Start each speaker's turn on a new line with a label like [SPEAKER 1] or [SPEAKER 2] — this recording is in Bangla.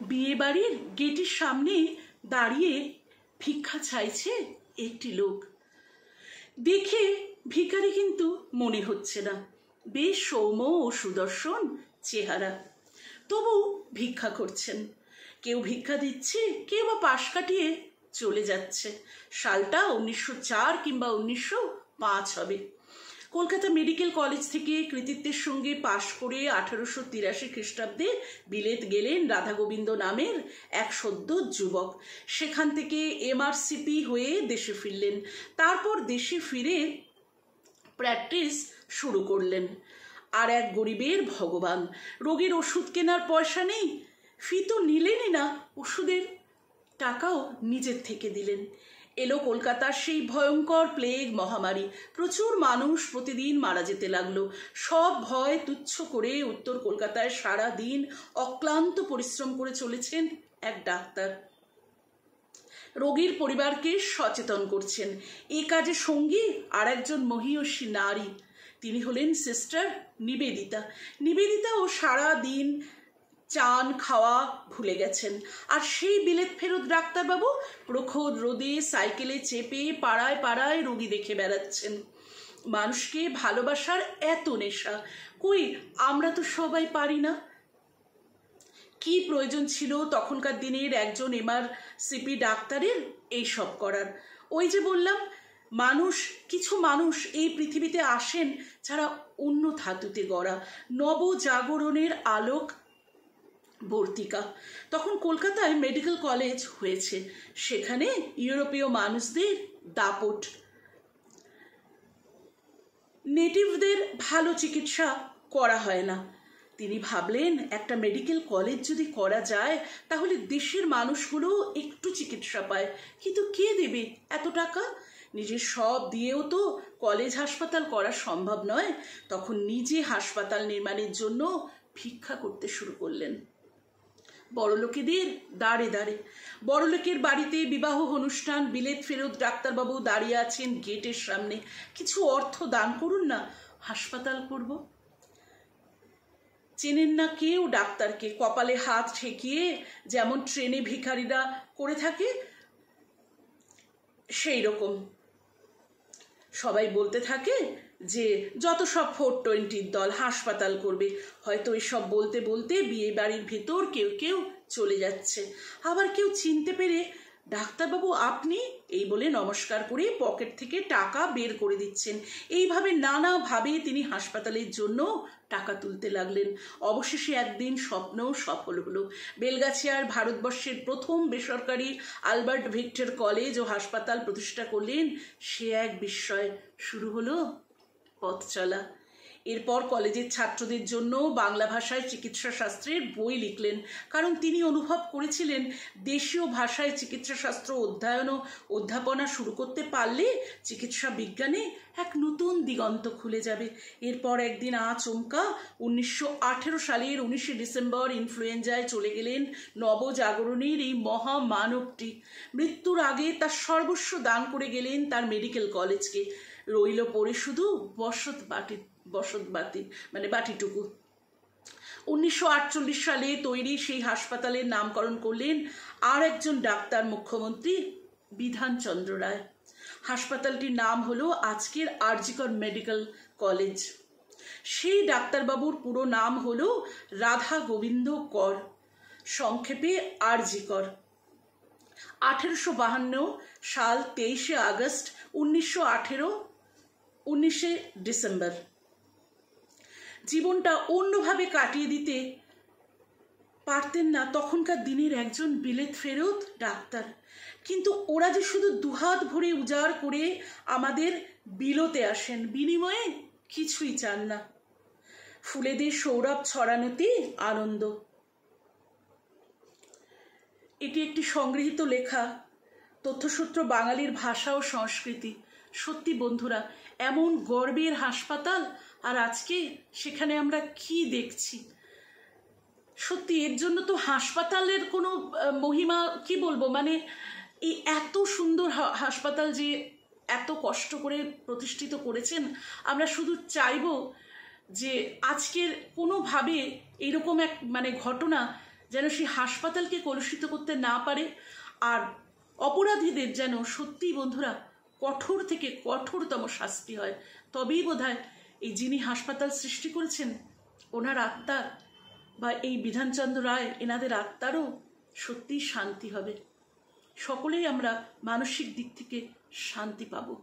[SPEAKER 1] বিয়ে বাড়ির গেটের সামনে দাঁড়িয়ে ভিক্ষা চাইছে একটি লোক। দেখে ভিখারি কিন্তু মনে হচ্ছে না, বেশ সৌম্য ও সুদর্শন চেহারা, তবু ভিক্ষা করছেন। কেউ ভিক্ষা দিচ্ছে, কেউ বা পাশ কাটিয়ে চলে যাচ্ছে। সালটা 1904 কিংবা 1905 হবে। কলকাতা মেডিকেল কলেজ থেকে কৃতিত্বের সঙ্গে পাশ করে 1883 খ্রিস্টাব্দে বিলেত গেলেন রাধা গোবিন্দ নামের এক সদ্য যুবক। সেখান থেকে MRCP হয়ে দেশে ফিরলেন। তারপর দেশে ফিরে প্র্যাকটিস শুরু করলেন। আর এক গরিবের ভগবান, রোগীর ওষুধ কেনার পয়সা নেই, ফি তো নিলেনই না, ওষুধের টাকাও নিজের থেকে দিলেন। এলো কলকাতার সেই ভয়ঙ্কর প্লেগ মহামারী। প্রচুর মানুষ প্রতিদিন মারা যেতে লাগলো। সব ভয় তুচ্ছ করে উত্তর কলকাতায় সারা দিন অক্লান্ত পরিশ্রম করে চলেছেন এক ডাক্তার। রোগীর পরিবারকে সচেতন করছেন। এই কাজে সঙ্গী আর একজন মহীয়সী নারী, তিনি হলেন সিস্টার নিবেদিতা। নিবেদিতাও সারা দিন চান খাওয়া ভুলে গেছেন। আর সেই বিলেত ফেরত ডাক্তারবাবু প্রখর রোদে সাইকেলে চেপে পাড়ায় পাড়ায় রোগী দেখে বেড়াচ্ছেন। মানুষকে ভালোবাসার এত নেশা, কই আমরা তো সবাই পারি না। কি প্রয়োজন ছিল তখনকার দিনের একজন MRCP ডাক্তারের এইসব করার? ওই যে বললাম, কিছু মানুষ এই পৃথিবীতে আসেন যারা অন্য ধাতুতে গড়া, নবজাগরণের আলোক বর্তিকা। তখন কলকাতায় মেডিকেল কলেজ হয়েছে, সেখানে ইউরোপীয় মানুষদের দাপট। নেটিভদের ভালো চিকিৎসা করা হয় না। তিনি ভাবলেন, একটা মেডিকেল কলেজ যদি করা যায় তাহলে দেশের মানুষগুলো একটু চিকিৎসা পায়। কিন্তু কে দেবে এত টাকা? নিজের সব দিয়েও তো কলেজ হাসপাতাল করা সম্ভব নয়। তখন নিজে হাসপাতাল নির্মাণের জন্য ভিক্ষা করতে শুরু করলেন। বড়লোকেদের দাঁড়ে দাঁড়ে। বড়লোকের বাড়িতে বিবাহ অনুষ্ঠান, বিলেত ফেরত ডাক্তারবাবু দাঁড়িয়ে আছেন গেটের সামনে। কিছু অর্থ দান করুন না, হাসপাতাল করব। চেনেন না কেউ ডাক্তারকে। কপালে হাত ঠেকিয়ে যেমন ট্রেনে ভিখারিরা করে থাকে, সেই রকম সবাই বলতে থাকে যে যত সব 420 দল হাসপাতাল করবে। হয়তো এসব বলতে বলতে বিয়ে বাড়ির ভেতর কেউ কেউ চলে যাচ্ছে। আবার কেউ চিনতে পেরে, ডাক্তারবাবু আপনি, এই বলে নমস্কার করে পকেট থেকে টাকা বের করে দিচ্ছেন। এইভাবে নানাভাবে তিনি হাসপাতালের জন্য টাকা তুলতে লাগলেন। অবশেষে একদিন স্বপ্নও সফল হলো। বেলগাছিয়ার ভারতবর্ষের প্রথম বেসরকারি আলবার্ট ভিক্টর কলেজ ও হাসপাতাল প্রতিষ্ঠা করলেন। সে এক বিস্ময়। শুরু হলো পথ চলা। এরপর কলেজের ছাত্রদের জন্য বাংলা ভাষায় চিকিৎসা শাস্ত্রের বই লিখলেন, কারণ তিনি অনুভব করেছিলেন দেশীয় ভাষায় চিকিৎসা শাস্ত্র অধ্যয়ন ও অধ্যাপনা শুরু করতে পারলে চিকিৎসা বিজ্ঞানে এক নতুন দিগন্ত খুলে যাবে। এরপর একদিন আচমকা 1918 সালের 19 ডিসেম্বর ইনফ্লুয়েঞ্জায় চলে গেলেন নবজাগরণের এই মহামানবটি। মৃত্যুর আগে তার সর্বস্ব দান করে গেলেন তার মেডিকেল কলেজকে। রইল পড়ে শুধু বসতবাটি মানে বাটিটুকু। 1948 সালে তৈরি সেই হাসপাতালের নামকরণ করলেন আর একজন ডাক্তার, মুখ্যমন্ত্রী বিধানচন্দ্র রায়। হাসপাতালটির নাম হলো আজকের আরজিকর মেডিকেল কলেজ। সেই ডাক্তারবাবুর পুরো নাম হলো রাধা গোবিন্দ কর, সংক্ষেপে আরজিকর। 1852 সাল 23 আগস্ট, 19 ডিসেম্বর। জীবনটা অন্যভাবে কাটিয়ে দিতে পারতেন না তখনকার দিনের একজন বিলেত ফেরত ডাক্তার। কিন্তু ওরা যে শুধু দুহাত ভরে উজাড় করে আমাদের বিলোতে আসেন, বিনিময়ে কিছুই চান না। ফুলেদের সৌরভ ছড়ানোতে আনন্দ। এটি একটি সংগৃহীত লেখা, তথ্যসূত্র বাঙালির ভাষা ও সংস্কৃতি। সত্যি বন্ধুরা, এমন গর্বের হাসপাতাল, আর আজকে সেখানে আমরা কি দেখছি। সত্যি এর জন্য তো হাসপাতালের কোনো মহিমা কি বলবো, মানে এই এত সুন্দর হাসপাতাল যে এত কষ্ট করে প্রতিষ্ঠিত করেছেন, আমরা শুধু চাইব যে আজকের কোনোভাবে এরকম এক ঘটনা যেন সেই হাসপাতালকে কলুষিত করতে না পারে। আর অপরাধীদের যেন সত্যিই বন্ধুরা কঠোর থেকে কঠোরতম শাস্তি হয়। তবেই বোধহয় এই যিনি হাসপাতাল সৃষ্টি করেছেন ওনার আত্মার বা এই বিধানচন্দ্র রায় এনাদের আত্মারও সত্যিই শান্তি হবে। সকলেই আমরা মানসিক দিক থেকে শান্তি পাবো।